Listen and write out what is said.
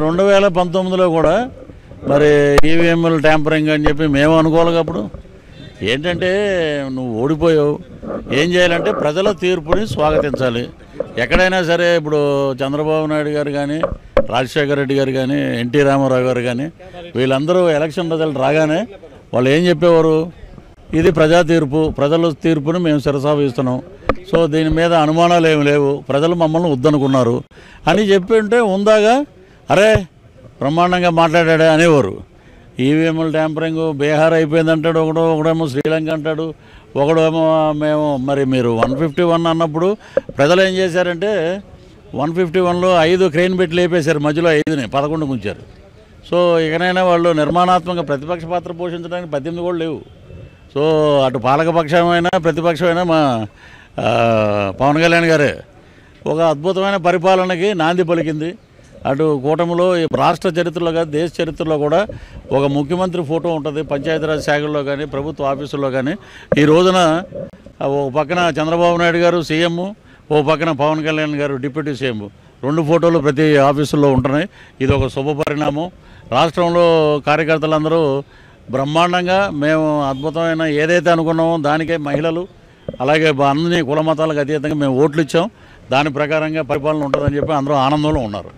2019లో కూడా మరి ఈవీఎంలు ట్యాంపరింగ్ అని చెప్పి మేము అనుకోవాలి. అప్పుడు ఏంటంటే నువ్వు ఓడిపోయావు, ఏం చేయాలంటే ప్రజల తీర్పుని స్వాగతించాలి. ఎక్కడైనా సరే ఇప్పుడు చంద్రబాబు నాయుడు గారు కానీ, రాజశేఖర రెడ్డి గారు కానీ, ఎన్టీ రామారావు గారు కానీ వీళ్ళందరూ ఎలక్షన్ రిజల్ట్ రాగానే వాళ్ళు ఏం చెప్పేవారు, ఇది ప్రజా తీర్పు, ప్రజల తీర్పుని మేము శిరసావహిస్తున్నాం, సో దీని మీద అనుమానాలు ఏమి లేవు, ప్రజలు మమ్మల్ని వద్దనుకున్నారు అని చెప్పి ఉంటే ఉందాగా అరే బ్రహ్మాండంగా మాట్లాడాడే అనేవారు. ఈవీఎంల ట్యాంపరింగ్ బీహార్ అయిపోయిందంటాడు ఒకడేమో శ్రీలంక అంటాడు, ఒకడేమో మేము మరి మీరు 151 అన్నప్పుడు ప్రజలు ఏం చేశారంటే 151లో 5 క్రెయిన్ పెట్టి లేపేశారు, మధ్యలో 5ని 11 ఉంచారు. సో ఇకనైనా వాళ్ళు నిర్మాణాత్మక ప్రతిపక్ష పాత్ర పోషించడానికి 18 కూడా లేవు. సో అటు పాలకపక్షమైనా ప్రతిపక్షమైనా మా పవన్ కళ్యాణ్ గారే ఒక అద్భుతమైన పరిపాలనకి నాంది పలికింది. అటు కూటమిలో రాష్ట్ర చరిత్రలో కానీ దేశ చరిత్రలో కూడా ఒక ముఖ్యమంత్రి ఫోటో ఉంటుంది పంచాయతీరాజ్ శాఖల్లో కానీ ప్రభుత్వ ఆఫీసుల్లో కానీ. ఈ రోజున ఓ పక్కన చంద్రబాబు నాయుడు గారు సీఎం, ఓ పక్కన పవన్ కళ్యాణ్ గారు డిప్యూటీ సీఎం, 2 ఫోటోలు ప్రతి ఆఫీసుల్లో ఉంటున్నాయి. ఇది ఒక శుభ పరిణామం. రాష్ట్రంలో కార్యకర్తలందరూ బ్రహ్మాండంగా మేము అద్భుతమైన ఏదైతే అనుకున్నామో దానికే మహిళలు అలాగే అన్ని కుల మతాలకు అతీతంగా మేము ఓట్లు ఇచ్చాం, దాని ప్రకారంగా పరిపాలన ఉంటుందని చెప్పి అందరూ ఆనందంలో ఉన్నారు.